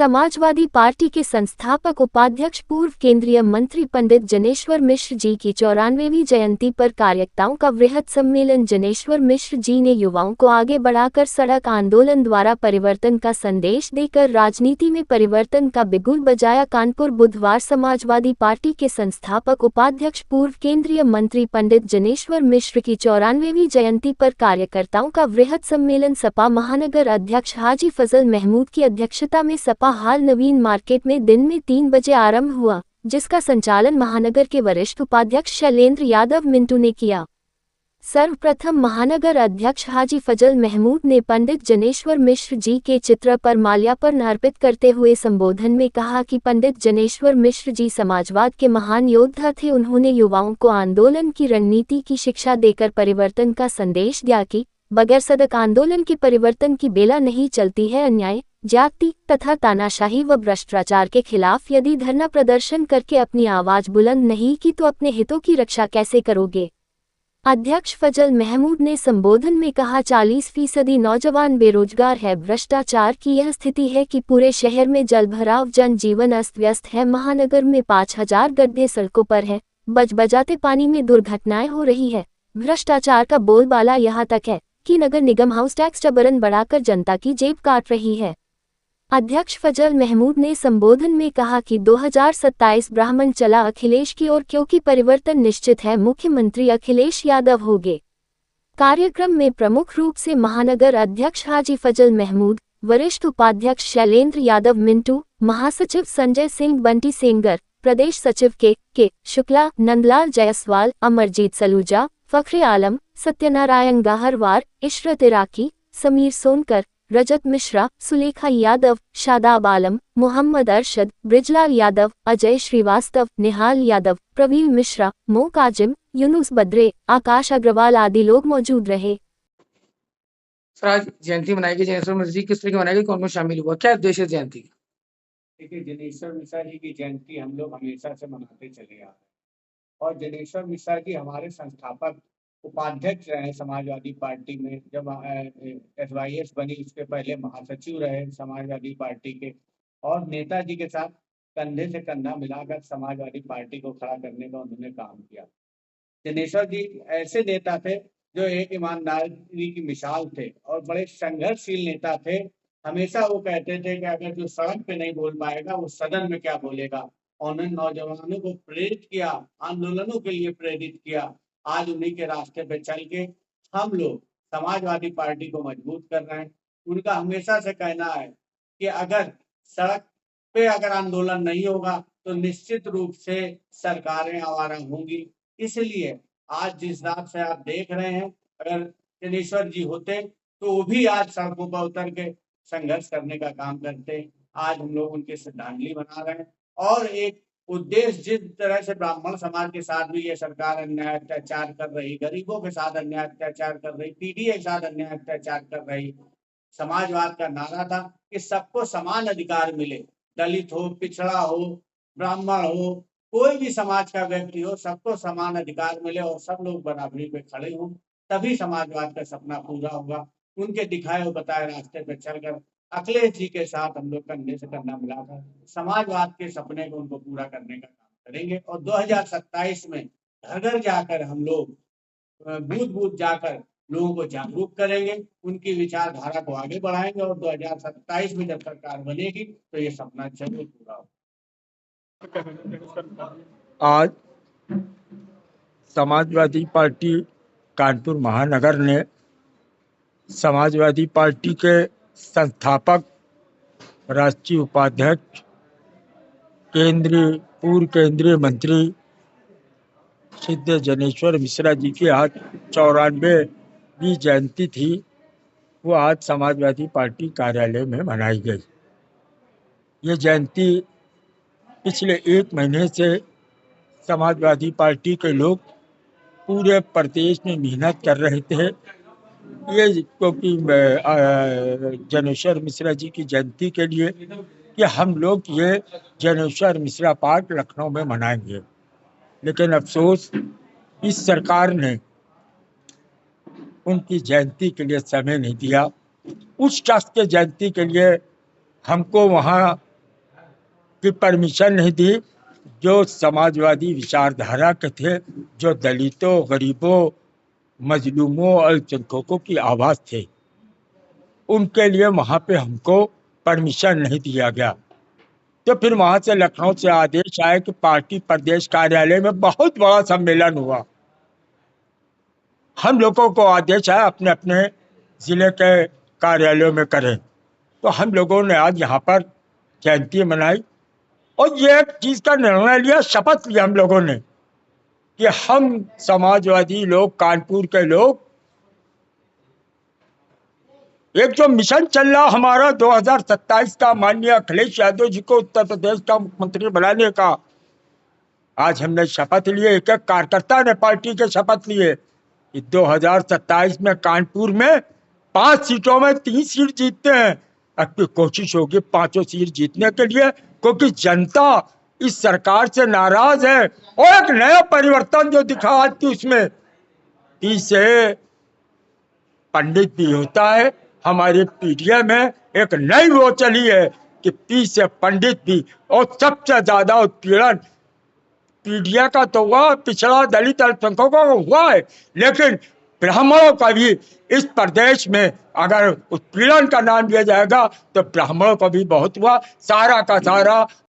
Samajwadi party के संस्थापक उपाध्यक्ष पूर्व केंद्रीय मंत्री पंडित जनेश्वर मिश्र जी की 94वीं जयंती पर कार्यकर्ताओं का वृहद सम्मेलन। जनेश्वर मिश्र जी ने युवाओं को आगे बढ़ाकर सड़क आंदोलन द्वारा परिवर्तन का संदेश देकर राजनीति में परिवर्तन का बिगुल बजाया। कानपुर, बुधवार। समाजवादी पार्टी के संस्थापक उपाध्यक्ष पूर्व केंद्रीय मंत्री पंडित जनेश्वर मिश्र की 94वीं जयंती पर कार्यकर्ताओं का वृहद सम्मेलन सपा महानगर अध्यक्ष हाजी फजल महमूद की अध्यक्षता में सपा हाल नवीन मार्केट में दिन में 3 बजे आरंभ हुआ, जिसका संचालन महानगर के वरिष्ठ उपाध्यक्ष शैलेंद्र यादव मिंटू ने किया। सर्वप्रथम महानगर अध्यक्ष हाजी फजल महमूद ने पंडित जनेश्वर मिश्र जी के चित्र पर माल्यार्पण अर्पित करते हुए संबोधन में कहा कि पंडित जनेश्वर मिश्र जी समाजवाद के महान योद्धा थे। उन्होंने युवाओं को आंदोलन की रणनीति की शिक्षा देकर परिवर्तन का संदेश दिया कि बगैर सड़क आंदोलन के परिवर्तन की बेला नहीं चलती है। अन्याय, जाति तथा तानाशाही व भ्रष्टाचार के खिलाफ यदि धरना प्रदर्शन करके अपनी आवाज बुलंद नहीं की तो अपने हितों की रक्षा कैसे करोगे। अध्यक्ष फजल महमूद ने संबोधन में कहा, 40% नौजवान बेरोजगार है। भ्रष्टाचार की यह स्थिति है कि पूरे शहर में जलभराव, जनजीवन अस्त व्यस्त है। महानगर में 5000 गड्ढे सड़कों पर हैं, बजाते पानी में दुर्घटनाएं हो रही है। भ्रष्टाचार का बोलबाला यहाँ तक है कि नगर निगम हाउस टैक्स जबरन बढ़ाकर जनता की जेब काट रही है। अध्यक्ष फजल महमूद ने संबोधन में कहा कि 2027 ब्राह्मण चला अखिलेश की ओर, क्योंकि परिवर्तन निश्चित है, मुख्यमंत्री अखिलेश यादव होंगे। कार्यक्रम में प्रमुख रूप से महानगर अध्यक्ष हाजी फजल महमूद, वरिष्ठ उपाध्यक्ष शैलेंद्र यादव मिंटू, महासचिव संजय सिंह बंटी सेंगर, प्रदेश सचिव के शुक्ला, नंदलाल जायसवाल, अमरजीत सलूजा, फखरे आलम, सत्यनारायण गाहरवार, इशरत इराकी, समीर सोनकर, रजत मिश्रा, सुलेखा यादव, शादाब आलम, मोहम्मद अरशद, ब्रिजलाल यादव, अजय श्रीवास्तव, निहाल यादव, प्रवीण मिश्रा, मो काजिम, यूनुस बद्रे, आकाश अग्रवाल आदि लोग मौजूद रहे। सर, आज जयंती मनाई गई जनेश्वर मिश्र जी, किस तरह की मनाई गई, कौन कौन शामिल हुआ, क्या उद्देश्य जयंती का? देखिए, जनेश्वर मिश्रा जी की जयंती हम लोग हमेशा से मनाते चले आ रहे हैं और जनेश्वर मिश्रा जी हमारे संस्थापक उपाध्यक्ष रहे समाजवादी पार्टी में। जब SYS बनी उसके पहले महासचिव रहे समाजवादी पार्टी के और नेताजी के साथ कंधे से कंधा मिलाकर समाजवादी पार्टी को खड़ा करने का उन्होंने काम किया। जनेश्वर जी ऐसे नेता थे जो एक ईमानदारी की मिसाल थे और बड़े संघर्षशील नेता थे। हमेशा वो कहते थे कि अगर जो सड़क पे नहीं बोल पाएगा वो सदन में क्या बोलेगा। उन्होंने नौजवानों को प्रेरित किया, आंदोलनों के लिए प्रेरित किया। आज उन्हीं के रास्ते पे चल के हम लोग समाजवादी पार्टी को मजबूत कर रहे हैं। उनका हमेशा से कहना है कि अगर सड़क पे अगर आंदोलन नहीं होगा तो निश्चित रूप से सरकारें आवारा होंगी। इसलिए आज जिस हिसाब से आप देख रहे हैं, अगर जनेश्वर जी होते तो वो भी आज सड़कों पर उतर के संघर्ष करने का काम करते। आज हम लोग उनके श्रद्धांजलि बना रहे हैं और एक उद्देश्य, जिस तरह से ब्राह्मण समाज के साथ भी ये सरकार अन्याय अत्याचार कर रही, गरीबों के साथ अन्याय अत्याचार कर रही, पीढ़ी के साथ अन्याय अत्याचार कर रही, समाजवाद का नारा था कि सबको समान अधिकार मिले। दलित हो, पिछड़ा हो, ब्राह्मण हो, कोई भी समाज का व्यक्ति हो, सबको समान अधिकार मिले और सब लोग बराबरी पे खड़े हों, तभी समाजवाद का सपना पूरा होगा। उनके दिखाए और बताए रास्ते पे चलकर अखिलेश जी के साथ हम लोग कंधे से कंधा मिलाकर समाजवाद के सपने को उनको पूरा करने का काम करेंगे और 2027 में घर घर जाकर हम लोग बूथ बूथ जाकर लोगों को जागरूक करेंगे, उनकी विचारधारा को आगे बढ़ाएंगे और 2027 में जब सरकार बनेगी तो ये सपना जरूर पूरा होगा। आज समाजवादी पार्टी कानपुर महानगर ने समाजवादी पार्टी के संस्थापक, राष्ट्रीय उपाध्यक्ष, पूर्व केंद्रीय मंत्री सिद्ध जनेश्वर मिश्रा जी की आज 94वीं जयंती थी, वो आज समाजवादी पार्टी कार्यालय में मनाई गई। ये जयंती पिछले 1 महीने से समाजवादी पार्टी के लोग पूरे प्रदेश में मेहनत कर रहे थे। ये क्योंकि जनेश्वर मिश्रा जी की जयंती के लिए कि हम लोग ये जनेश्वर मिश्रा पार्क लखनऊ में मनाएंगे, लेकिन अफसोस इस सरकार ने उनकी जयंती के लिए समय नहीं दिया। उस शख्स के जयंती के लिए हमको वहाँ की परमिशन नहीं दी। जो समाजवादी विचारधारा के थे, जो दलितों, गरीबों, मजलूमों, अल्पसंख्यकों की आवाज थे, उनके लिए वहां पे हमको परमिशन नहीं दिया गया। तो फिर वहां से लखनऊ से आदेश आया कि पार्टी प्रदेश कार्यालय में बहुत बड़ा सम्मेलन हुआ। हम लोगों को आदेश आया अपने अपने जिले के कार्यालयों में करें। तो हम लोगों ने आज यहाँ पर जयंती मनाई और ये एक चीज का निर्णय लिया, शपथ लिया हम लोगों ने कि हम समाजवादी लोग, कानपुर के लोग, एक जो मिशन चल रहा हमारा 2027 का, माननीय अखिलेश यादव जी को उत्तर प्रदेश का मुख्यमंत्री बनाने का, आज हमने शपथ लिए। एक एक कार्यकर्ता ने पार्टी के शपथ लिए कि 2027 में कानपुर में 5 सीटों में 3 सीट जीतते हैं। अब की कोशिश होगी 5 सीट जीतने के लिए, क्योंकि जनता इस सरकार से नाराज है और एक नया परिवर्तन जो दिखा आज की, उसमें पी से पंडित भी होता है। हमारी पीढ़िया में एक नई वो चली है कि पी से पंडित भी, और सबसे ज्यादा उत्पीड़न पीढ़िया का तो हुआ, पिछड़ा दलित अल्पसंख्यकों का हुआ है, लेकिन ब्राह्मणों का भी इस प्रदेश में अगर उत्पीड़न का नाम लिया जाएगा तो ब्राह्मणों का भी बहुत हुआ। सारा का सारा